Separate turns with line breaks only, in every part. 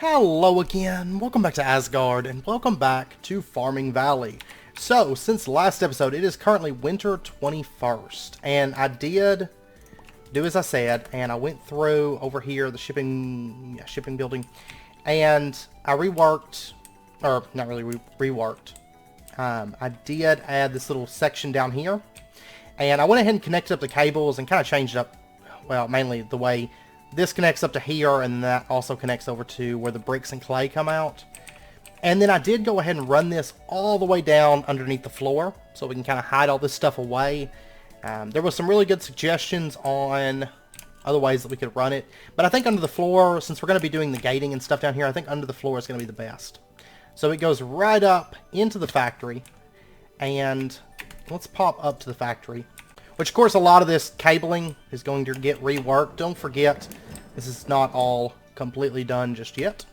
Hello again, welcome back to Asgard, and welcome back to Farming Valley. So, since last episode, it is currently winter 21st, and I did do as I said, and I went through over here, the shipping building, and I reworked, or not really reworked, I did add this little section down here, and I went ahead and connected up the cables and kind of changed up, well, mainly the way this connects up to here, and that also connects over to where the bricks and clay come out. And then I did go ahead and run this all the way down underneath the floor, so we can kind of hide all this stuff away. There was some really good suggestions on other ways that we could run it, but I think under the floor, since we're going to be doing the gating and stuff down here, I think under the floor is going to be the best. So it goes right up into the factory, and let's pop up to the factory. Which, of course, a lot of this cabling is going to get reworked. Don't forget, this is not all completely done just yet.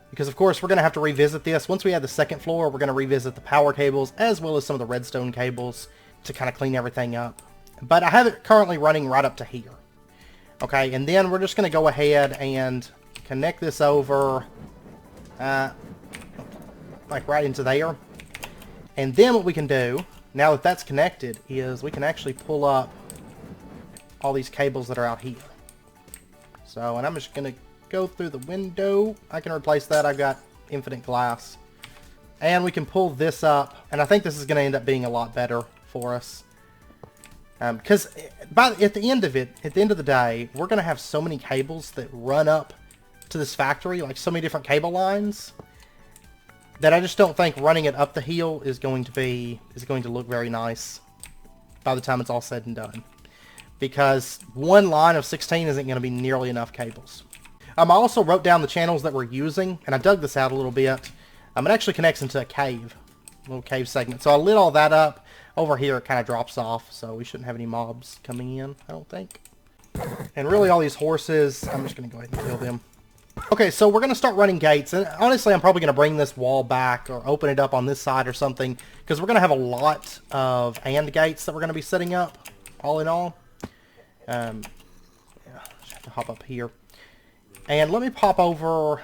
Because, of course, we're going to have to revisit this. Once we add the second floor, we're going to revisit the power cables as well as some of the redstone cables to kind of clean everything up. But I have it currently running right up to here. Okay, and then we're just going to go ahead and connect this over like right into there. And then what we can do, now that that's connected, is we can actually pull up all these cables that are out here. So, and I'm just going to go through the window. I can replace that. I've got infinite glass. And we can pull this up, and I think this is going to end up being a lot better for us. Because at the end of the day, we're going to have so many cables that run up to this factory, like so many different cable lines, that I just don't think running it up the hill is going to look very nice by the time it's all said and done. Because one line of 16 isn't going to be nearly enough cables. I also wrote down the channels that we're using, and I dug this out a little bit. It actually connects into a cave, little cave segment. So I lit all that up. Over here it kind of drops off, so we shouldn't have any mobs coming in, I don't think. And really all these horses, I'm just going to go ahead and kill them. Okay, so we're going to start running gates, and honestly I'm probably going to bring this wall back or open it up on this side or something, because we're going to have a lot of AND gates that we're going to be setting up, all in all. Yeah, just have to hop up here. And let me pop over,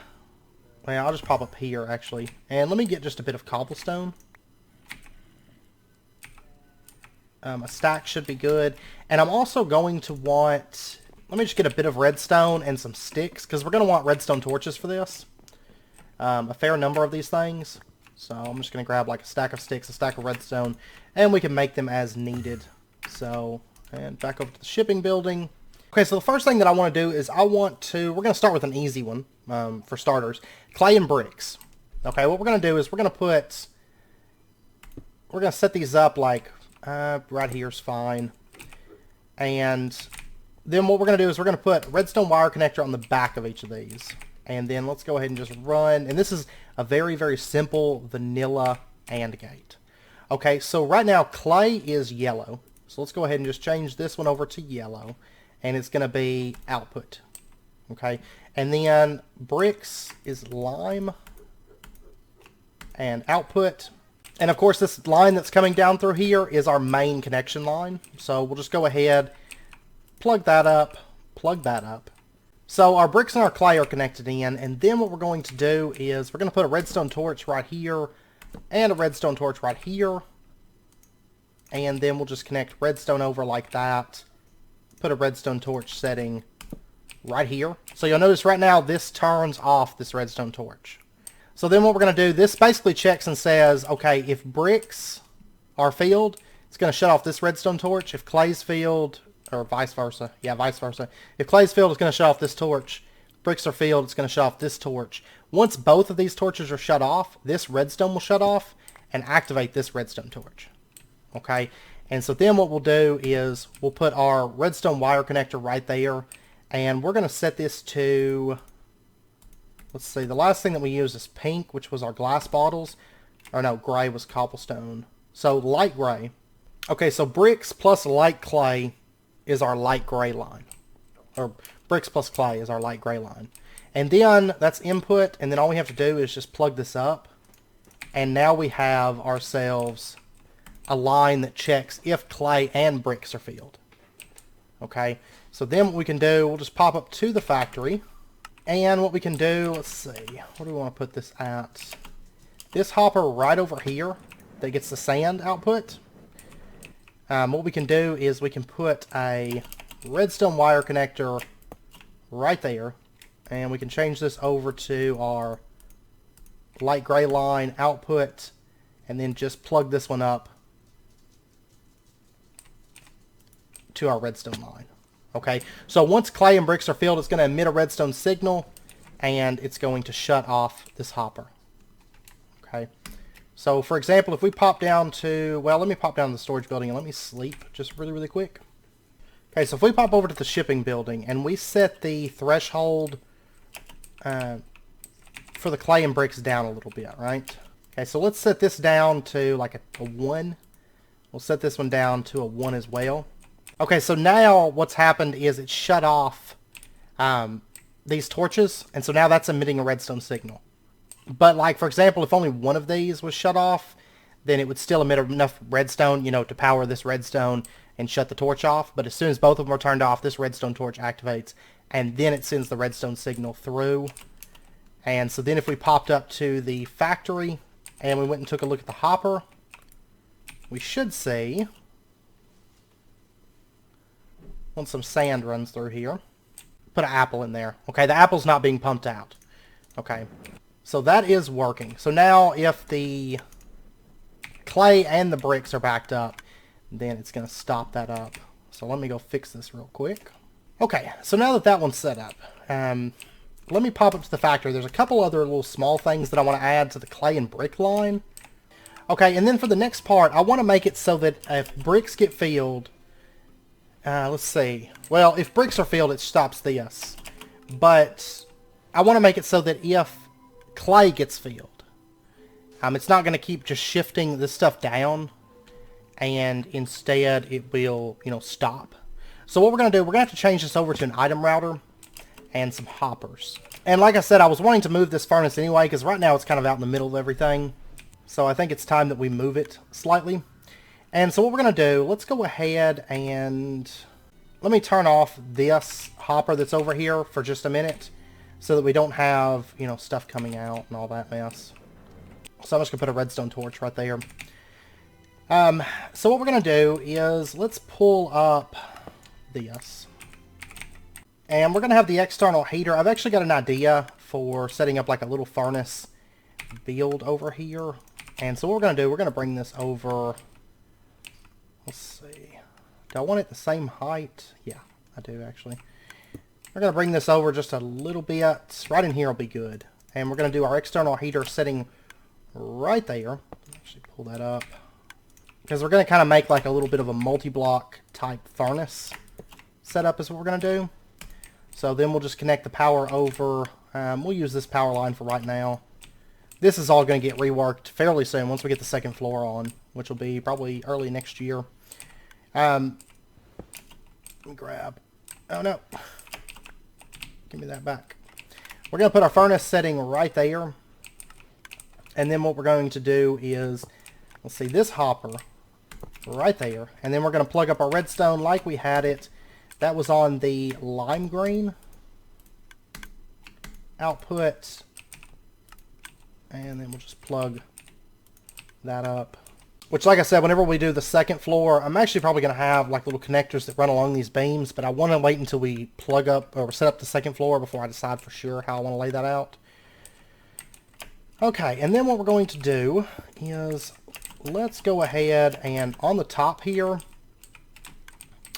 well, I'll just pop up here actually, and let me get just a bit of cobblestone. A stack should be good, and I'm also going to want, let me just get a bit of redstone and some sticks, because we're going to want redstone torches for this. A fair number of these things. So I'm just going to grab like a stack of sticks, a stack of redstone, and we can make them as needed. So, and back over to the shipping building. Okay, so the first thing that I want to do is we're going to start with an easy one, for starters. Clay and bricks. Okay, what we're going to do is we're going to set these up like, right here's fine. And then what we're going to do is we're going to put a redstone wire connector on the back of each of these. And then let's go ahead and just run. And this is a very, very simple vanilla AND gate. Okay, so right now clay is yellow. So let's go ahead and just change this one over to yellow. And it's going to be output. Okay, and then bricks is lime. And output. And of course this line that's coming down through here is our main connection line. So we'll just go ahead, plug that up. So our bricks and our clay are connected in, and then what we're going to do is we're going to put a redstone torch right here and a redstone torch right here. And then we'll just connect redstone over like that. Put a redstone torch setting right here. So you'll notice right now this turns off this redstone torch. So then what we're going to do, this basically checks and says, okay, if bricks are filled, it's going to shut off this redstone torch. If clay's filled, or vice versa. Yeah, vice versa. If clay's filled, it's going to shut off this torch. If bricks are filled, it's going to shut off this torch. Once both of these torches are shut off, this redstone will shut off and activate this redstone torch. Okay? And so then what we'll do is we'll put our redstone wire connector right there, and we're going to set this to, let's see, the last thing that we used is pink, which was our glass bottles. Or no, gray was cobblestone. So light gray. Okay, so bricks plus light clay is our light gray line. Or bricks plus clay is our light gray line. And then that's input, and then all we have to do is just plug this up. And now we have ourselves a line that checks if clay and bricks are filled. Okay, so then what we can do, we'll just pop up to the factory. And what we can do, let's see, where do we want to put this at? This hopper right over here that gets the sand output. What we can do is we can put a redstone wire connector right there, and we can change this over to our light gray line output, and then just plug this one up to our redstone line. Okay, so once clay and bricks are filled, it's going to emit a redstone signal, and it's going to shut off this hopper. Okay, so for example, if we pop down to, well, let me pop down to the storage building and let me sleep just really, really quick. Okay, so if we pop over to the shipping building and we set the threshold for the clay and bricks down a little bit, right? Okay, so let's set this down to like a 1. We'll set this one down to a 1 as well. Okay, so now what's happened is it shut off these torches, and so now that's emitting a redstone signal. But like, for example, if only one of these was shut off, then it would still emit enough redstone, you know, to power this redstone and shut the torch off. But as soon as both of them are turned off, this redstone torch activates, and then it sends the redstone signal through. And so then if we popped up to the factory and we went and took a look at the hopper, we should see, once some sand runs through here, put an apple in there. Okay, the apple's not being pumped out. Okay, so that is working. So now if the clay and the bricks are backed up, then it's going to stop that up. So let me go fix this real quick. Okay, so now that that one's set up, let me pop up to the factory. There's a couple other little small things that I want to add to the clay and brick line. Okay, and then for the next part, I want to make it so that if bricks get filled, let's see. Well, if bricks are filled, it stops this. But I want to make it so that if clay gets filled, it's not going to keep just shifting this stuff down, and instead it will, you know, stop. So what we're going to do, we're going to have to change this over to an item router and some hoppers. And like I said, I was wanting to move this furnace anyway, because right now it's kind of out in the middle of everything. So I think it's time that we move it slightly. And so what we're going to do, let's go ahead and let me turn off this hopper that's over here for just a minute so that we don't have, you know, stuff coming out and all that mess. So I'm just going to put a redstone torch right there. So what we're going to do is let's pull up this. And we're going to have the external heater. I've actually got an idea for setting up like a little furnace build over here. And so what we're going to do, we're going to bring this over. Let's see. Do I want it the same height? Yeah, I do actually. We're going to bring this over just a little bit. Right in here will be good. And we're going to do our external heater setting right there. Actually pull that up. Because we're going to kind of make like a little bit of a multi-block type furnace setup is what we're going to do. So then we'll just connect the power over. We'll use this power line for right now. This is all going to get reworked fairly soon once we get the second floor on, which will be probably early next year. Let me grab. Oh no. Give me that back. We're going to put our furnace setting right there. And then what we're going to do is, let's see, this hopper right there. And then we're going to plug up our redstone like we had it. That was on the lime green output. And then we'll just plug that up. Which, like I said, whenever we do the second floor, I'm actually probably going to have like little connectors that run along these beams. But I want to wait until we plug up or set up the second floor before I decide for sure how I want to lay that out. Okay, and then what we're going to do is let's go ahead and on the top here,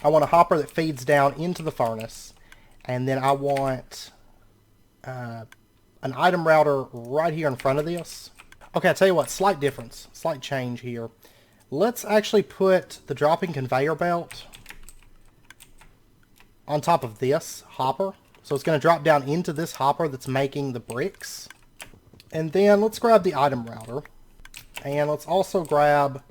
I want a hopper that feeds down into the furnace. And then I want an item router right here in front of this. Okay, I'll tell you what, slight difference, slight change here. Let's actually put the dropping conveyor belt on top of this hopper. So it's going to drop down into this hopper that's making the bricks. And then let's grab the item router. And let's also grab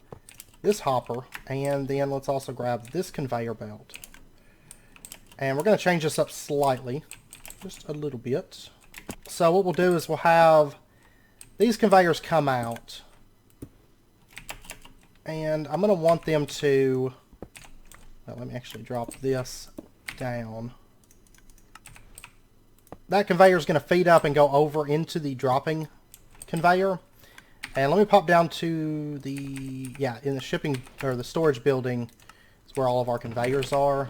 this hopper. And then let's also grab this conveyor belt. And we're going to change this up slightly. Just a little bit. So what we'll do is we'll have these conveyors come out. And I'm going to want them to... Well, let me actually drop this down. that conveyor is going to feed up and go over into the dropping conveyor. And let me pop down to the, in the shipping, or the storage building is where all of our conveyors are.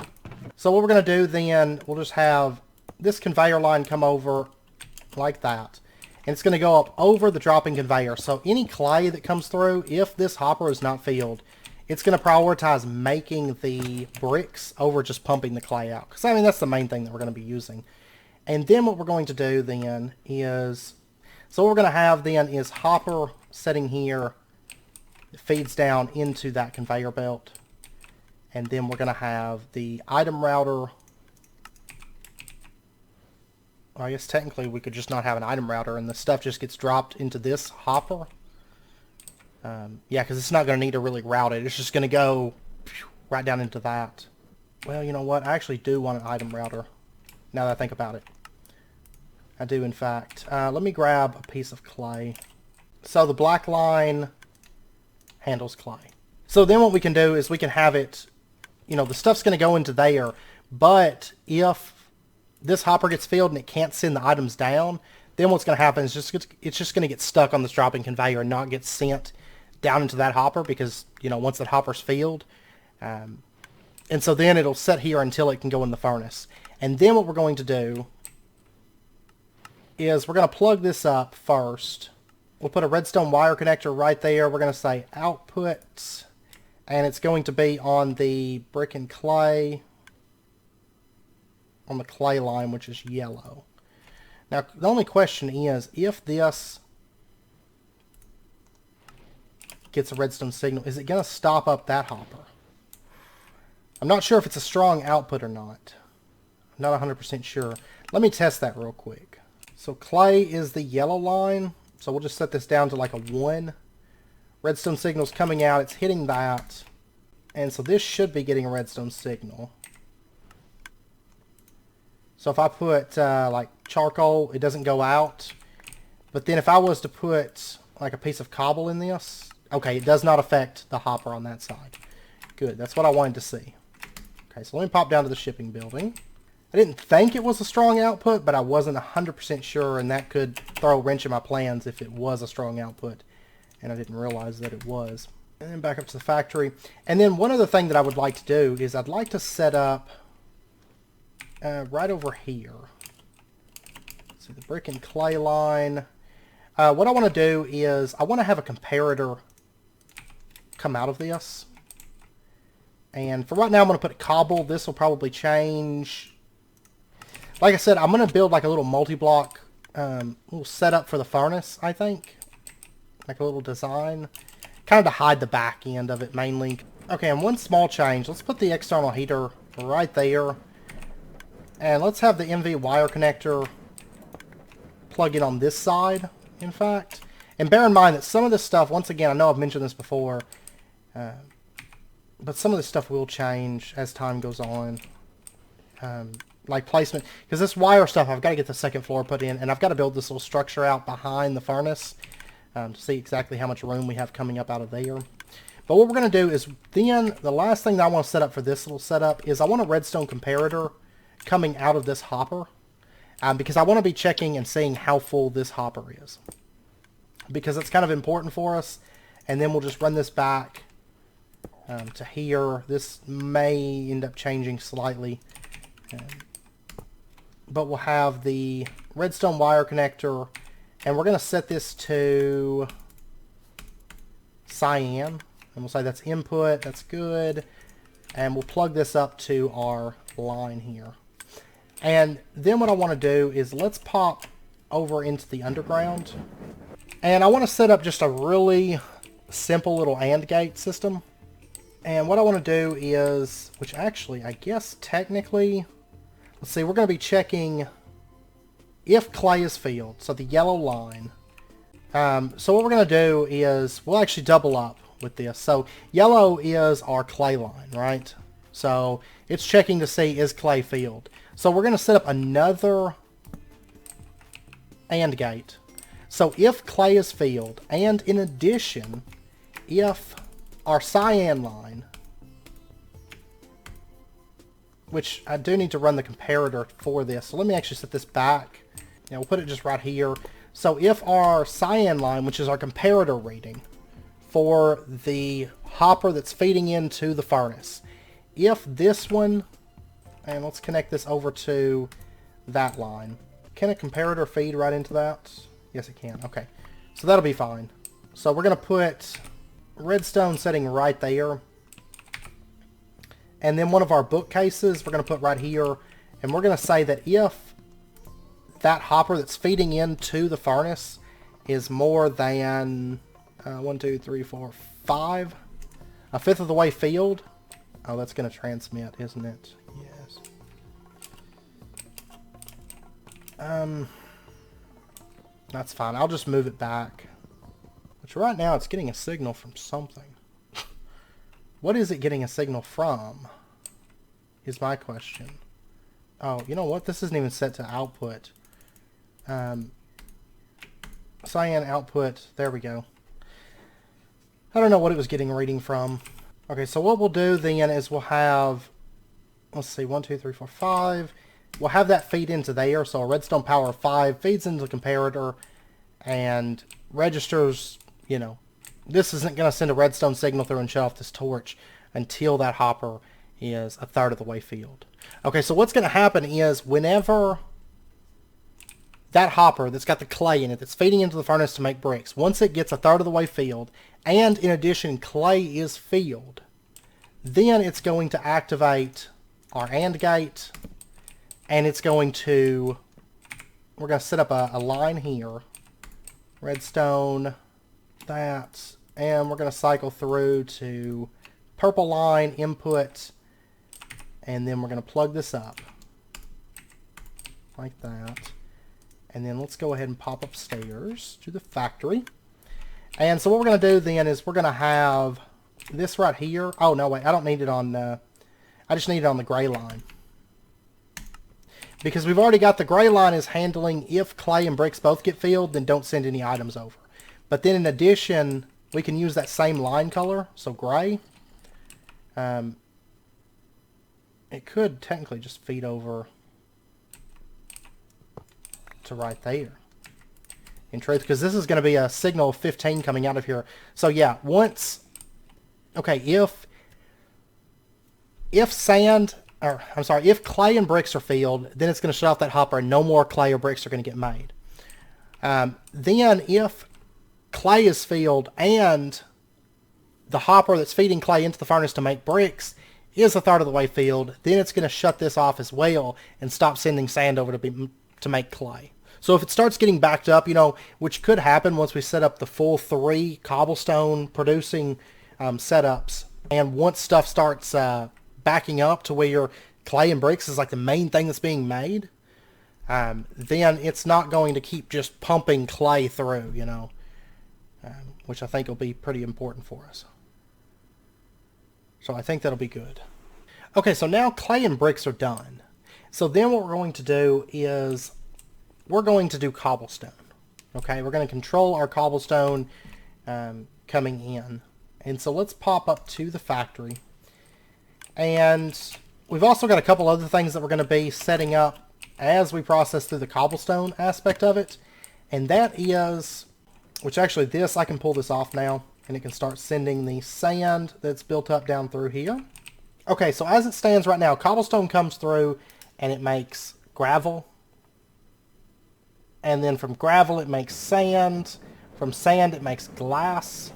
So what we're going to do then, we'll just have this conveyor line come over like that. And it's going to go up over the dropping conveyor. So any clay that comes through, if this hopper is not filled, it's going to prioritize making the bricks over just pumping the clay out. Because, I mean, that's the main thing that we're going to be using. And then what we're going to do then is, so what we're going to have then is hopper sitting here. It feeds down into that conveyor belt. And then we're going to have the item router. I guess technically we could just not have an item router and the stuff just gets dropped into this hopper. Yeah, because it's not going to need to really route it. It's just going to go right down into that. Well, you know what? I actually do want an item router, now that I think about it. I do, in fact. Let me grab a piece of clay. So the black line handles clay. So then what we can do is we can have it, the stuff's going to go into there, but if this hopper gets filled and it can't send the items down, then what's going to happen is it's just going to get stuck on this dropping conveyor and not get sent down into that hopper because, once that hopper's filled. And so then it'll sit here until it can go in the furnace. And then what we're going to do is we're going to plug this up first. We'll put a redstone wire connector right there. We're going to say output, and it's going to be on the brick and clay, on the clay line, which is yellow. Now, the only question is, if this gets a redstone signal, is it going to stop up that hopper? I'm not sure if it's a strong output or not. I'm not 100% sure. Let me test that real quick. So clay is the yellow line. So we'll just set this down to like a 1. Redstone signal's coming out. It's hitting that. And so this should be getting a redstone signal. So if I put like charcoal, it doesn't go out. But then if I was to put like a piece of cobble in this, okay, it does not affect the hopper on that side. Good, that's what I wanted to see. Okay, so let me pop down to the shipping building. I didn't think it was a strong output, but I wasn't 100% sure, and that could throw a wrench in my plans if it was a strong output, and I didn't realize that it was. And then back up to the factory. And then one other thing that I would like to do is I'd like to set up right over here. So the brick and clay line. What I want to do is I want to have a comparator come out of this. And for right now I'm going to put cobble. This will probably change. Like I said, I'm going to build like a little multi-block little setup for the furnace, I think. Like a little design. Kind of to hide the back end of it mainly. Okay, and one small change. Let's put the external heater right there. And let's have the MV wire connector plug in on this side, in fact. And bear in mind that some of this stuff, once again, I know I've mentioned this before, but some of this stuff will change as time goes on. Like placement, because this wire stuff, I've got to get the second floor put in, and I've got to build this little structure out behind the furnace to see exactly how much room we have coming up out of there. But what we're going to do is then, the last thing that I want to set up for this little setup is I want a redstone comparator coming out of this hopper, because I want to be checking and seeing how full this hopper is, because it's kind of important for us. And then we'll just run this back to here. This may end up changing slightly, but we'll have the redstone wire connector, and we're going to set this to cyan, and we'll say that's input. That's good. And we'll plug this up to our line here. And then what I want to do is let's pop over into the underground, and I want to set up just a really simple little AND gate system. And what I want to do is, which actually I guess technically, let's see, we're going to be checking if clay is filled, so the yellow line. So what we're going to do is we'll actually double up with this. So yellow is our clay line, right? So it's checking to see, is clay filled. So we're going to set up another AND gate. So if clay is filled, and in addition, if our cyan line, which I do need to run the comparator for this, so let me actually set this back Yeah, we'll put it just right here. So if our cyan line, which is our comparator reading for the hopper that's feeding into the furnace, if this one, and let's connect this over to that line. Can a comparator feed right into that? Yes, it can. Okay. So that'll be fine. So we're going to put redstone setting right there. And then one of our bookcases we're going to put right here. And we're going to say that if that hopper that's feeding into the furnace is more than 1, 2, 3, 4, 5, a fifth of the way filled. Oh, that's going to transmit, isn't it? Yes. That's fine. I'll just move it back. Which right now it's getting a signal from something. What is it getting a signal from? Is my question. Oh, you know what? This isn't even set to output. Cyan output. There we go. I don't know what it was getting a reading from. Okay, so what we'll do then is we'll have, let's see, 1, 2, 3, 4, 5. We'll have that feed into there. So a redstone power of 5 feeds into the comparator and registers, you know, this isn't going to send a redstone signal through and shut off this torch until that hopper is a third of the way filled. Okay, so what's going to happen is whenever that hopper that's got the clay in it that's feeding into the furnace to make bricks, once it gets a third of the way filled, and in addition clay is filled, then it's going to activate our AND gate, and it's going to, we're going to set up a line here, redstone, that, and we're going to cycle through to purple line, input, and then we're going to plug this up like that. And then let's go ahead and pop upstairs to the factory. And so what we're going to do then is we're going to have this right here. Oh, no, wait, I don't need it on, I just need it on the gray line. Because we've already got the gray line is handling if clay and bricks both get filled, then don't send any items over. But then in addition, we can use that same line color, so gray. It could technically just feed over to right there. In truth, because this is going to be a signal of 15 coming out of here. So yeah, once, okay, if sand, or I'm sorry, if clay and bricks are filled, then it's going to shut off that hopper and no more clay or bricks are going to get made. Then if clay is filled and the hopper that's feeding clay into the furnace to make bricks is a third of the way filled, then it's going to shut this off as well and stop sending sand over to make clay. So if it starts getting backed up, you know, which could happen once we set up the full 3 cobblestone producing setups, and once stuff starts backing up to where clay and bricks is like the main thing that's being made, then it's not going to keep just pumping clay through, you know, which I think will be pretty important for us. So I think that'll be good. Okay, so now clay and bricks are done. So then what we're going to do is we're going to do cobblestone. Okay, we're going to control our cobblestone coming in. And so let's pop up to the factory. And we've also got a couple other things that we're going to be setting up as we process through the cobblestone aspect of it. And that is, which actually this, I can pull this off now, and it can start sending the sand that's built up down through here. Okay, so as it stands right now, cobblestone comes through and it makes gravel. And then from gravel it makes sand. From sand it makes glass.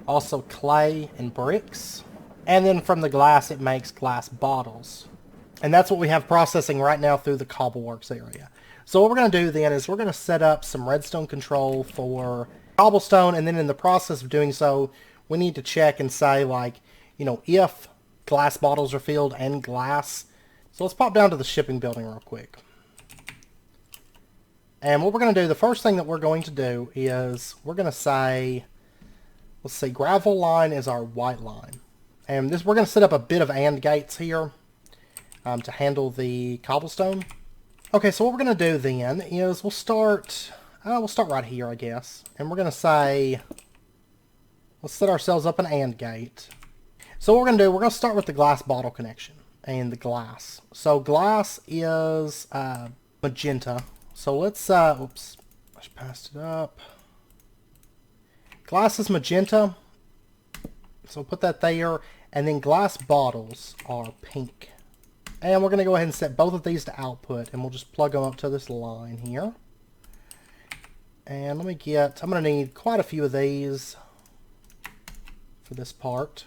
Also clay and bricks. And then from the glass it makes glass bottles. And that's what we have processing right now through the cobbleworks area. So what we're going to do then is we're going to set up some redstone control for cobblestone, and then in the process of doing so, we need to check and say, like, you know, if glass bottles are filled and glass. So let's pop down to the shipping building real quick. And what we're going to do, the first thing that we're going to do is we're going to say, let's see, gravel line is our white line. And this, we're going to set up a bit of AND gates here to handle the cobblestone. Okay, so what we're going to do then is we'll start right here, I guess. And we're going to say, let's set ourselves up an AND gate. So what we're going to do, we're going to start with the glass bottle connection and the glass. So glass is magenta. So let's, oops, I just passed it up. Glass is magenta, so we'll put that there, and then glass bottles are pink. And we're going to go ahead and set both of these to output, and we'll just plug them up to this line here. And let me get, I'm going to need quite a few of these for this part.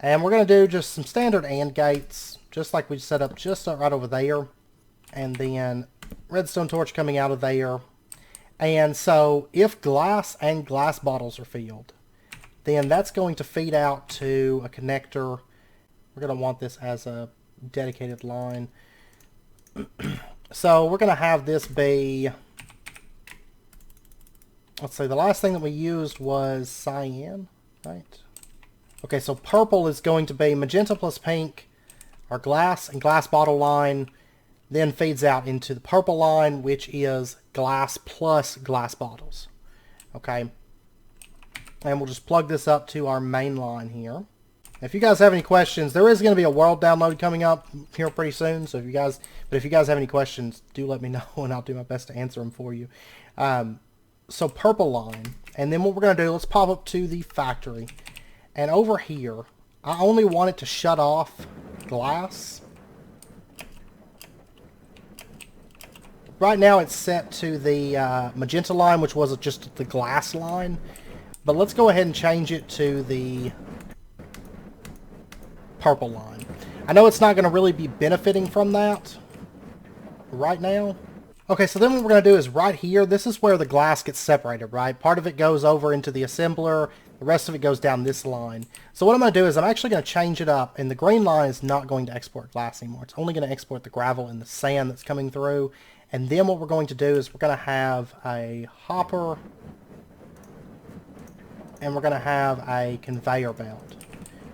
And we're going to do just some standard AND gates, just like we set up just right over there. And then redstone torch coming out of there. And so if glass and glass bottles are filled, then that's going to feed out to a connector. We're going to want this as a dedicated line. So we're going to have this be, let's see, the last thing that we used was cyan, right? Okay, so purple is going to be magenta plus pink, our glass and glass bottle line, then feeds out into the purple line, which is glass plus glass bottles. Okay, and we'll just plug this up to our main line here. If you guys have any questions, there is going to be a world download coming up here pretty soon. So if you guys have any questions, do let me know, and I'll do my best to answer them for you. So purple line, and then what we're going to do, let's pop up to the factory, and over here, I only want it to shut off glass. Right now it's set to the magenta line, which was just the glass line. But let's go ahead and change it to the purple line. I know it's not going to really be benefiting from that right now. Okay, so then what we're going to do is right here, this is where the glass gets separated, right? Part of it goes over into the assembler, the rest of it goes down this line. So what I'm going to do is I'm actually going to change it up, and the green line is not going to export glass anymore. It's only going to export the gravel and the sand that's coming through. And then what we're going to do is we're going to have a hopper, and we're going to have a conveyor belt.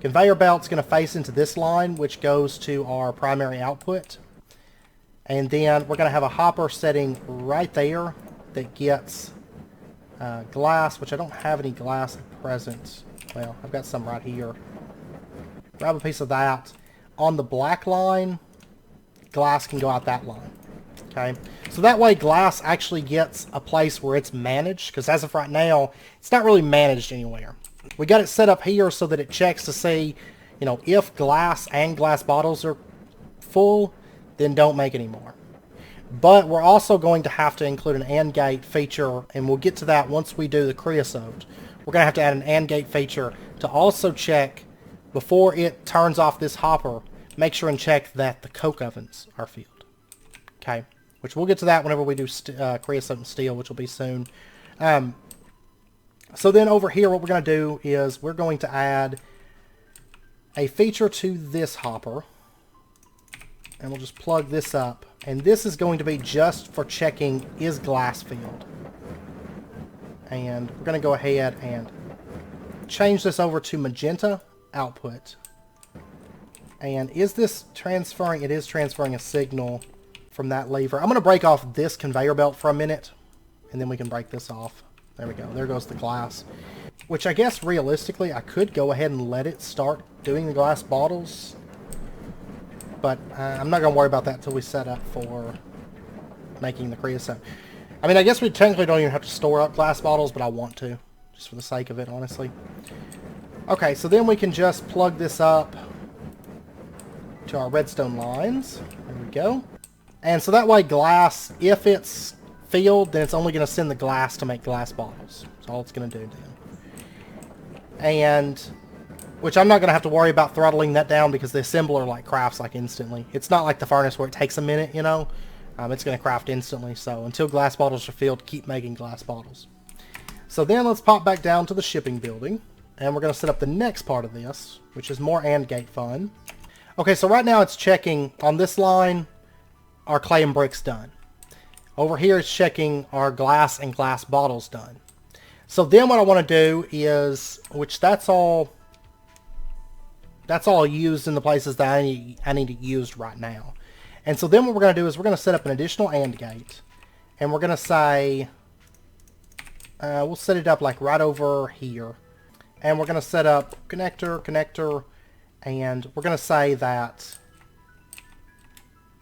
Conveyor belt's going to face into this line, which goes to our primary output. And then we're going to have a hopper setting right there that gets glass, which I don't have any glass at present. Well, I've got some right here. Grab a piece of that. On the black line, glass can go out that line. Okay, so that way glass actually gets a place where it's managed, because as of right now, it's not really managed anywhere. We got it set up here so that it checks to see, you know, if glass and glass bottles are full, then don't make any more. But we're also going to have to include an AND gate feature, and we'll get to that once we do the creosote. We're going to have to add an AND gate feature to also check, before it turns off this hopper, make sure and check that the coke ovens are filled. Okay, which we'll get to that whenever we do creosote and steel, which will be soon. So then over here, what we're going to do is we're going to add a feature to this hopper, and we'll just plug this up. And this is going to be just for checking, is glass filled. And we're going to go ahead and change this over to magenta output. And is this transferring? It is transferring a signal from that lever. I'm going to break off this conveyor belt for a minute, and then we can break this off. There we go. There goes the glass. Which I guess realistically, I could go ahead and let it start doing the glass bottles. But I'm not going to worry about that until we set up for making the creosote. I mean, I guess we technically don't even have to store up glass bottles, but I want to, just for the sake of it, honestly. Okay, so then we can just plug this up to our redstone lines. There we go. And so that way glass, if it's filled, then it's only going to send the glass to make glass bottles. That's all it's going to do then. And which I'm not going to have to worry about throttling that down, because the assembler like crafts like instantly. It's not like the furnace where it takes a minute, you know. It's going to craft instantly. So until glass bottles are filled, keep making glass bottles. So then let's pop back down to the shipping building, and we're going to set up the next part of this, which is more AND gate fun. Okay, so right now it's checking on this line, our clay and bricks done. Over here it's checking our glass and glass bottles done. So then what I want to do is, which that's all used in the places that I need it used right now. And so then what we're going to do is we're going to set up an additional AND gate. And we're going to say, we'll set it up like right over here. And we're going to set up connector, and we're going to say that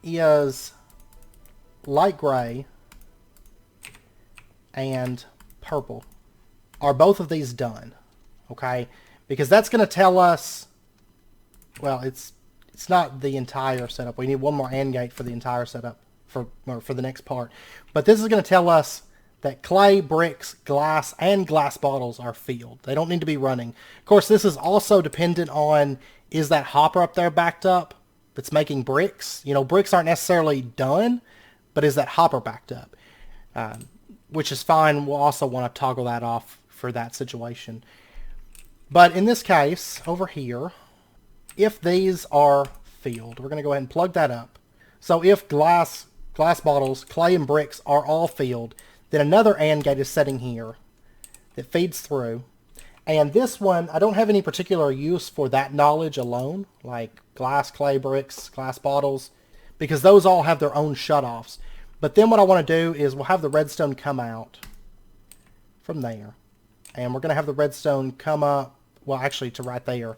is light gray and purple. Are both of these done? Okay, because that's going to tell us, well, it's not the entire setup. We need one more AND gate for the entire setup for the next part. But this is going to tell us that clay, bricks, glass, and glass bottles are filled. They don't need to be running. Of course, this is also dependent on, is that hopper up there backed up that's making bricks? You know, bricks aren't necessarily done, but is that hopper backed up? Which is fine. We'll also want to toggle that off for that situation. But in this case, over here, if these are filled, we're going to go ahead and plug that up. So if glass bottles, clay, and bricks are all filled, then another AND gate is setting here that feeds through. And this one, I don't have any particular use for that knowledge alone, like glass, clay, bricks, glass bottles, because those all have their own shutoffs. But then what I want to do is we'll have the redstone come out from there. And we're going to have the redstone come up, well, actually to right there.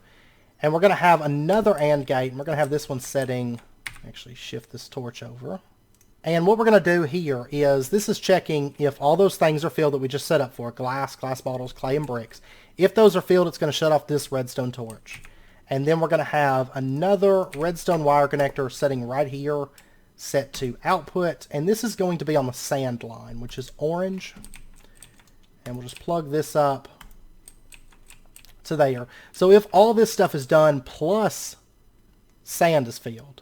And we're going to have another AND gate, and we're going to have this one setting, actually shift this torch over. And what we're going to do here is, this is checking if all those things are filled that we just set up for, glass, glass bottles, clay, and bricks. If those are filled, it's going to shut off this redstone torch. And then we're going to have another redstone wire connector setting right here, set to output. And this is going to be on the sand line, which is orange. And we'll just plug this up to there. So if all this stuff is done plus sand is filled,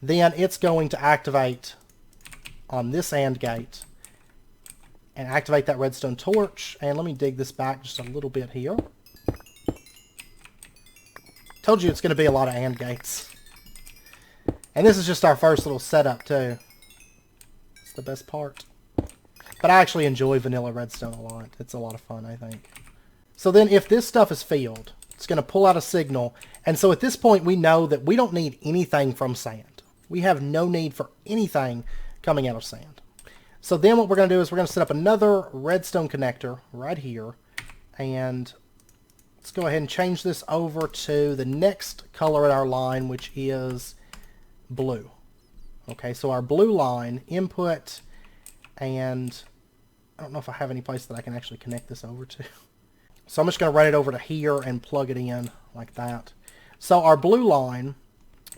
then it's going to activate on this AND gate and activate that redstone torch. And let me dig this back just a little bit here. Told you it's going to be a lot of AND gates. And this is just our first little setup too. It's the best part. But I actually enjoy vanilla redstone a lot. It's a lot of fun, I think. So then if this stuff is filled, it's going to pull out a signal. And so at this point we know that we don't need anything from sand. We have no need for anything coming out of sand. So then what we're going to do is we're going to set up another redstone connector right here. And let's go ahead and change this over to the next color in our line, which is blue. Okay, so our blue line, input, and I don't know if I have any place that I can actually connect this over to. So I'm just going to run it over to here and plug it in like that. So our blue line,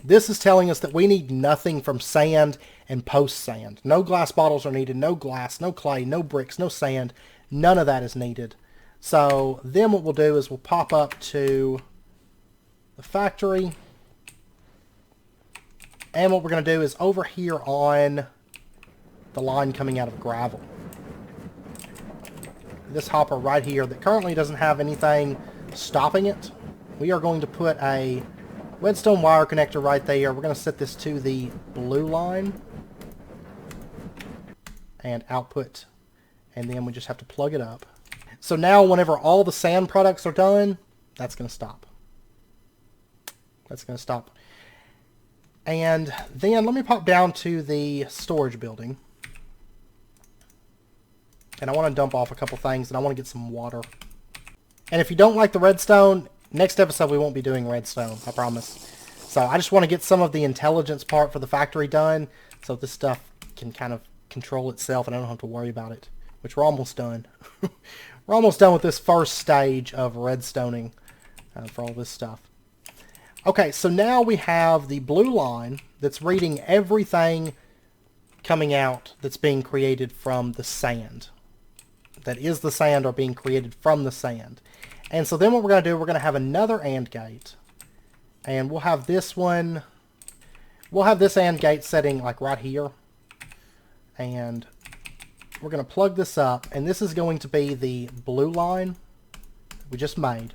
this is telling us that we need nothing from sand and post-sand. No glass bottles are needed, no glass, no clay, no bricks, no sand. None of that is needed. So then what we'll do is we'll pop up to the factory. And what we're going to do is over here on the line coming out of gravel, this hopper right here that currently doesn't have anything stopping it, we are going to put a redstone wire connector right there. We're going to set this to the blue line and output, and then we just have to plug it up. So now whenever all the sand products are done, that's going to stop. That's going to stop. And then let me pop down to the storage building. And I want to dump off a couple things, and I want to get some water. And if you don't like the redstone, next episode we won't be doing redstone, I promise. So I just want to get some of the intelligence part for the factory done, so this stuff can kind of control itself and I don't have to worry about it, which we're almost done. We're almost done with this first stage of redstoning for all this stuff. Okay, so now we have the blue line that's reading everything coming out that's being created from the sand. That is the sand or being created from the sand. And so then what we're going to do, we're going to have another AND gate. And we'll have this one, we'll have this AND gate setting like right here. And we're going to plug this up. And this is going to be the blue line we just made.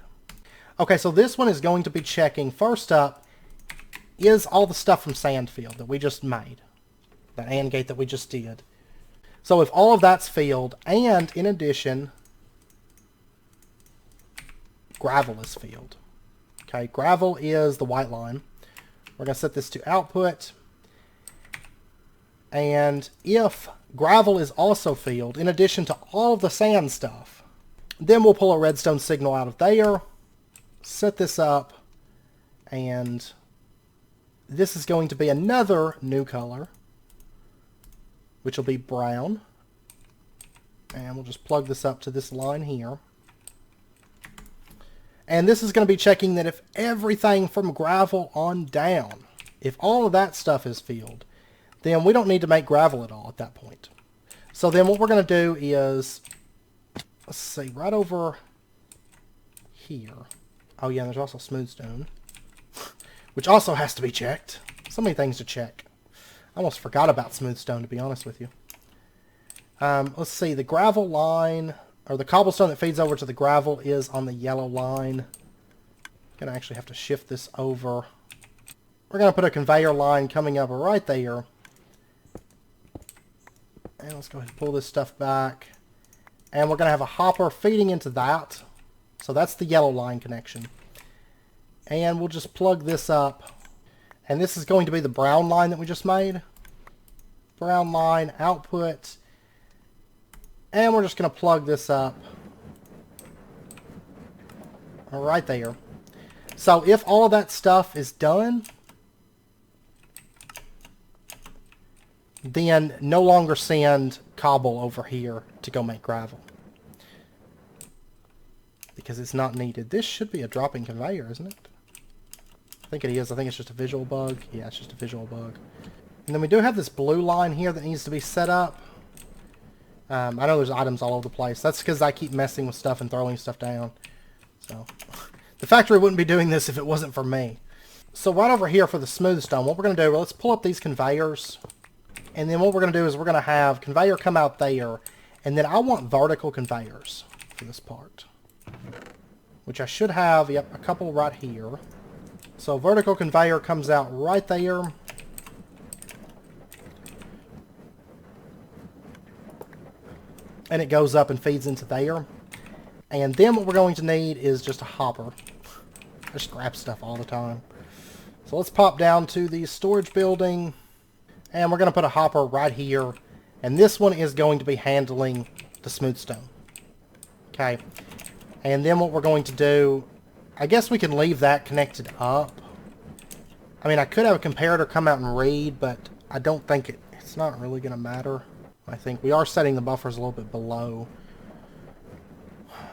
Okay, so this one is going to be checking, first up, is all the stuff from sand filled that we just made. That AND gate that we just did. So if all of that's filled, and in addition, gravel is filled. Okay, gravel is the white line. We're going to set this to output. And if gravel is also filled, in addition to all of the sand stuff, then we'll pull a redstone signal out of there, set this up, and this is going to be another new color, which will be brown. And we'll just plug this up to this line here. And this is going to be checking that if everything from gravel on down, if all of that stuff is filled, then we don't need to make gravel at all at that point. So then what we're going to do is, let's see, right over here. Oh yeah, there's also smooth stone, which also has to be checked. So many things to check. I almost forgot about smooth stone, to be honest with you. Let's see, the gravel line, or the cobblestone that feeds over to the gravel is on the yellow line. Gonna actually have to shift this over. We're gonna put a conveyor line coming up right there. And let's go ahead and pull this stuff back. And we're gonna have a hopper feeding into that. So that's the yellow line connection. And we'll just plug this up. And this is going to be the brown line that we just made. Brown line, output. And we're just going to plug this up right there. So if all of that stuff is done, then no longer send cobble over here to go make gravel, because it's not needed. This should be a dropping conveyor, isn't it? I think it is. I think it's just a visual bug. Yeah, it's just a visual bug. And then we do have this blue line here that needs to be set up. I know there's items all over the place. That's because I keep messing with stuff and throwing stuff down. So the factory wouldn't be doing this if it wasn't for me. So right over here for the smooth stone, what we're going to do, let's pull up these conveyors. And then what we're going to do is we're going to have conveyor come out there. And then I want vertical conveyors for this part, which I should have, yep, a couple right here. So vertical conveyor comes out right there. And it goes up and feeds into there. And then what we're going to need is just a hopper. I just grab stuff all the time. So let's pop down to the storage building. And we're going to put a hopper right here. And this one is going to be handling the smooth stone. Okay. And then what we're going to do, I guess we can leave that connected up. I mean, I could have a comparator come out and read, but I don't think it's not really going to matter. I think we are setting the buffers a little bit below.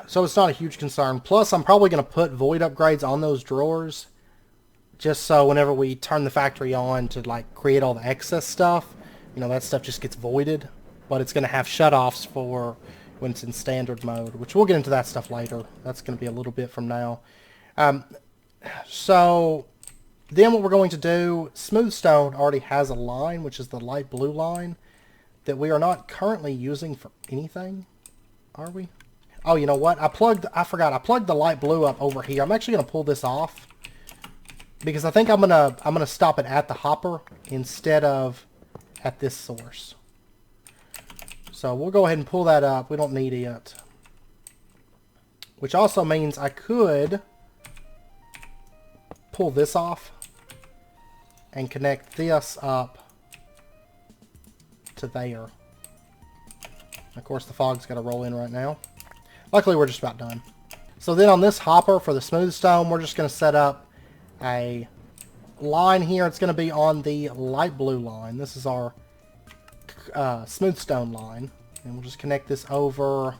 So it's not a huge concern. Plus, I'm probably going to put void upgrades on those drawers, just so whenever we turn the factory on to like create all the excess stuff, you know, that stuff just gets voided. But it's going to have shutoffs for when it's in standard mode, which we'll get into that stuff later. That's going to be a little bit from now. So then what we're going to do, smooth stone already has a line, which is the light blue line, that we are not currently using for anything, are we? Oh, you know what? I forgot. I plugged the light blue up over here. I'm actually going to pull this off because I think I'm gonna stop it at the hopper instead of at this source. So we'll go ahead and pull that up. We don't need it. Which also means I could pull this off and connect this up to there. Of course, the fog's got to roll in right now. Luckily, we're just about done. So then on this hopper for the smooth stone, we're just going to set up a line here. It's going to be on the light blue line. This is our smooth stone line. And we'll just connect this over.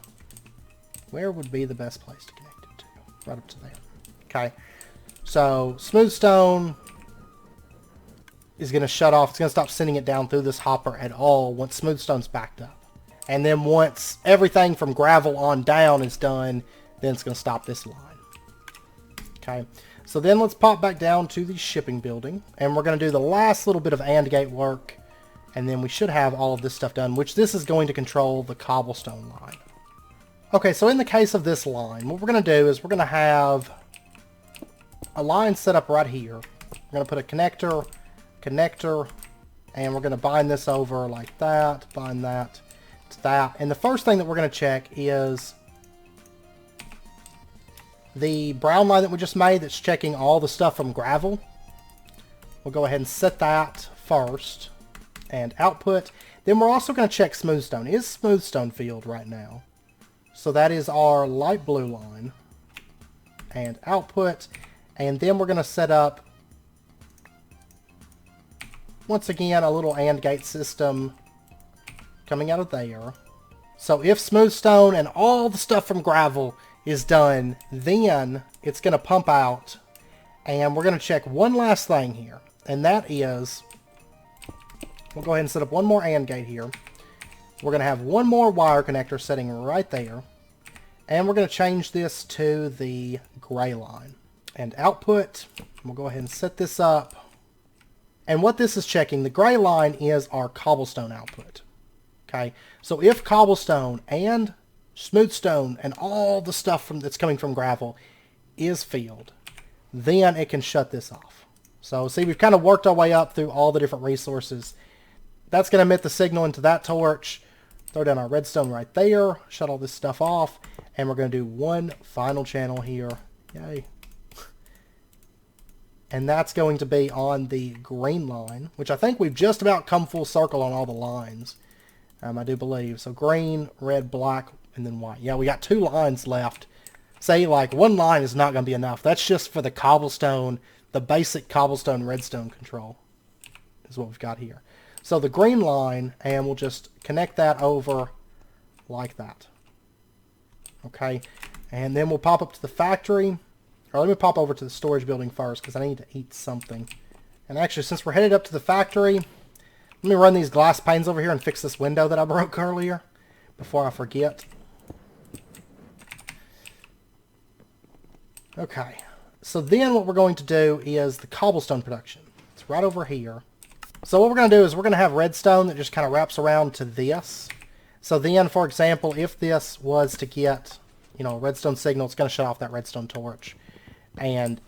Where would be the best place to connect it to? Right up to there. Okay. So smooth stone is going to shut off. It's going to stop sending it down through this hopper at all once smooth stone's backed up. And then once everything from gravel on down is done, then it's going to stop this line. Okay, so then let's pop back down to the shipping building. And we're going to do the last little bit of AND gate work. And then we should have all of this stuff done, which this is going to control the cobblestone line. Okay, so in the case of this line, what we're going to do is we're going to have a line set up right here. We're going to put a connector, and we're going to bind this over like that, bind that to that. And the first thing that we're going to check is the brown line that we just made that's checking all the stuff from gravel. We'll go ahead and set that first and output. Then we're also going to check smooth stone. Is smooth stone filled right now? So that is our light blue line and output. And then we're going to set up, once again, a little AND gate system coming out of there. So if smooth stone and all the stuff from gravel is done, then it's going to pump out. And we're going to check one last thing here. And that is, we'll go ahead and set up one more AND gate here. We're going to have one more wire connector sitting right there. And we're going to change this to the gray line. And output, we'll go ahead and set this up. And what this is checking, the gray line is our cobblestone output. Okay, so if cobblestone and smooth stone and all the stuff that's coming from gravel is filled, then it can shut this off. So see, we've kind of worked our way up through all the different resources. That's going to emit the signal into that torch. Throw down our redstone right there. Shut all this stuff off. And we're going to do one final channel here. Yay. And that's going to be on the green line, which I think we've just about come full circle on all the lines. I do believe. So green, red, black, and then white. Yeah, we got 2 lines left. Say, like, one line is not going to be enough. That's just for the cobblestone, the basic cobblestone redstone control is what we've got here. So the green line, and we'll just connect that over like that. Okay, and then we'll pop up to the factory. Or let me pop over to the storage building first, because I need to eat something. And actually, since we're headed up to the factory, let me run these glass panes over here and fix this window that I broke earlier before I forget. Okay, so then what we're going to do is the cobblestone production. It's right over here. So what we're going to do is we're going to have redstone that just kind of wraps around to this. So then, for example, if this was to get, you know, a redstone signal, it's going to shut off that redstone torch. And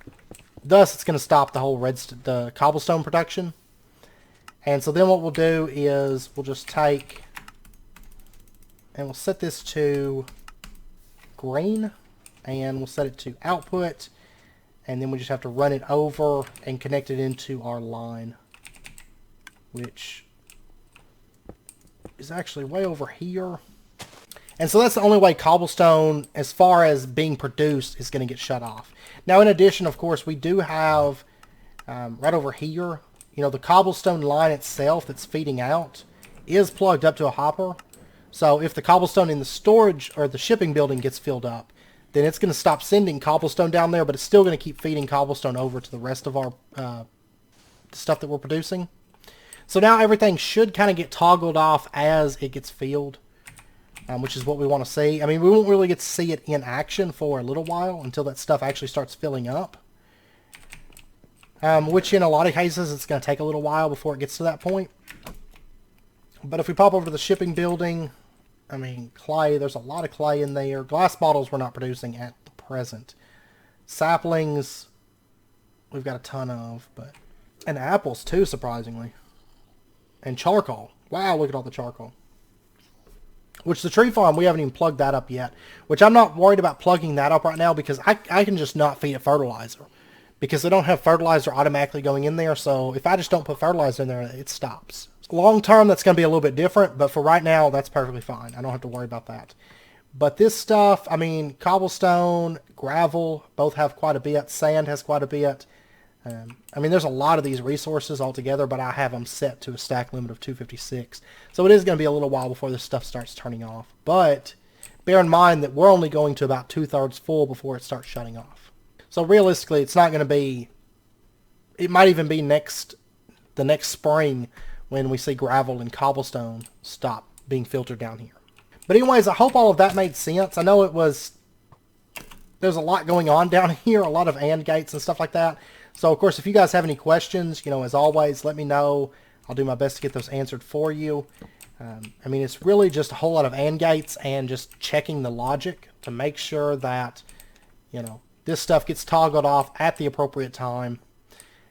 thus it's going to stop the whole the cobblestone production. And so then what we'll do is we'll just take and we'll set this to green, and we'll set it to output, and then we just have to run it over and connect it into our line, which is actually way over here. And so that's the only way cobblestone, as far as being produced, is going to get shut off. Now, in addition, of course, we do have right over here, you know, the cobblestone line itself that's feeding out is plugged up to a hopper. So if the cobblestone in the storage or the shipping building gets filled up, then it's going to stop sending cobblestone down there, but it's still going to keep feeding cobblestone over to the rest of our stuff that we're producing. So now everything should kind of get toggled off as it gets filled, which is what we want to see. I mean, we won't really get to see it in action for a little while until that stuff actually starts filling up. Which in a lot of cases, it's going to take a little while before it gets to that point. But if we pop over to the shipping building, I mean, clay, there's a lot of clay in there. Glass bottles we're not producing at the present. Saplings, we've got a ton of, but... And apples, too, surprisingly. And charcoal. Wow, look at all the charcoal. Which the tree farm, we haven't even plugged that up yet. Which I'm not worried about plugging that up right now, because I can just not feed it fertilizer. Because they don't have fertilizer automatically going in there, so if I just don't put fertilizer in there, it stops. Long term, that's going to be a little bit different, but for right now, that's perfectly fine. I don't have to worry about that. But this stuff, I mean, cobblestone, gravel, both have quite a bit. Sand has quite a bit. I mean, there's a lot of these resources altogether, but I have them set to a stack limit of 256. So it is going to be a little while before this stuff starts turning off. But bear in mind that we're only going to about 2/3 full before it starts shutting off. So realistically, it's not going to be... It might even be the next spring when we see gravel and cobblestone stop being filtered down here. But anyways, I hope all of that made sense. I know there's a lot going on down here, a lot of AND gates and stuff like that. So, of course, if you guys have any questions, you know, as always, let me know. I'll do my best to get those answered for you. I mean, it's really just a whole lot of AND gates and just checking the logic to make sure that, you know, this stuff gets toggled off at the appropriate time.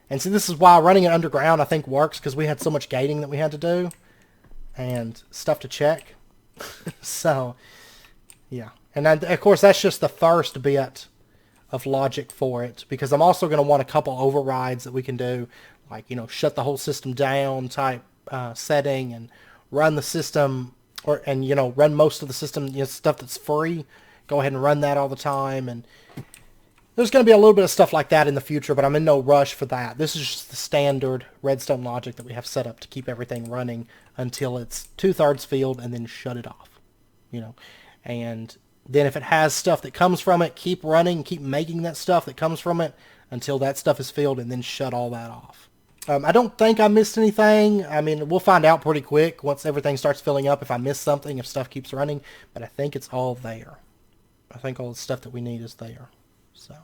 And so this is why running it underground, I think, works, because we had so much gating that we had to do and stuff to check. So, yeah. And then, of course, that's just the first bit of logic for it, because I'm also going to want a couple overrides that we can do, like, you know, shut the whole system down type setting and run the system, and, you know, run most of the system, you know, stuff that's free. Go ahead and run that all the time. And there's going to be a little bit of stuff like that in the future, but I'm in no rush for that. This is just the standard redstone logic that we have set up to keep everything running until it's 2/3 filled and then shut it off. You you know. And then if it has stuff that comes from it, keep running, keep making that stuff that comes from it until that stuff is filled, and then shut all that off. I don't think I missed anything. I mean, we'll find out pretty quick once everything starts filling up if I missed something, if stuff keeps running, but I think it's all there. I think all the stuff that we need is there. So,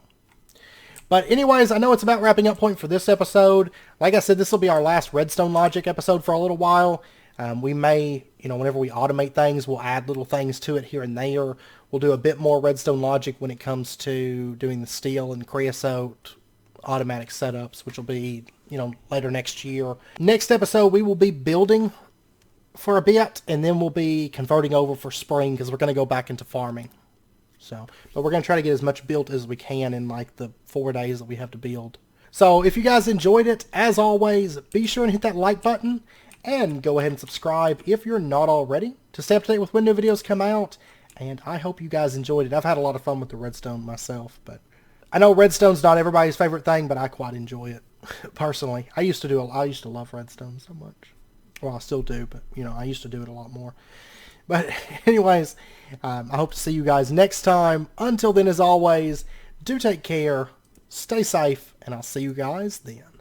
but anyways, I know it's about wrapping up point for this episode. Like I said, this will be our last Redstone Logic episode for a little while. We may, whenever we automate things, we'll add little things to it here and there. We'll do a bit more Redstone Logic when it comes to doing the steel and creosote automatic setups, which will be, later next year. Next episode, we will be building for a bit, and then we'll be converting over for spring because we're going to go back into farming. So, but we're going to try to get as much built as we can in like the 4 days that we have to build. So if you guys enjoyed it, as always, be sure and hit that like button and go ahead and subscribe if you're not already to stay up to date with when new videos come out. And I hope you guys enjoyed it. I've had a lot of fun with the redstone myself, but I know redstone's not everybody's favorite thing, but I quite enjoy it personally. I used to love redstone so much. Well, I still do, but I used to do it a lot more. But anyways, I hope to see you guys next time. Until then, as always, do take care, stay safe, and I'll see you guys then.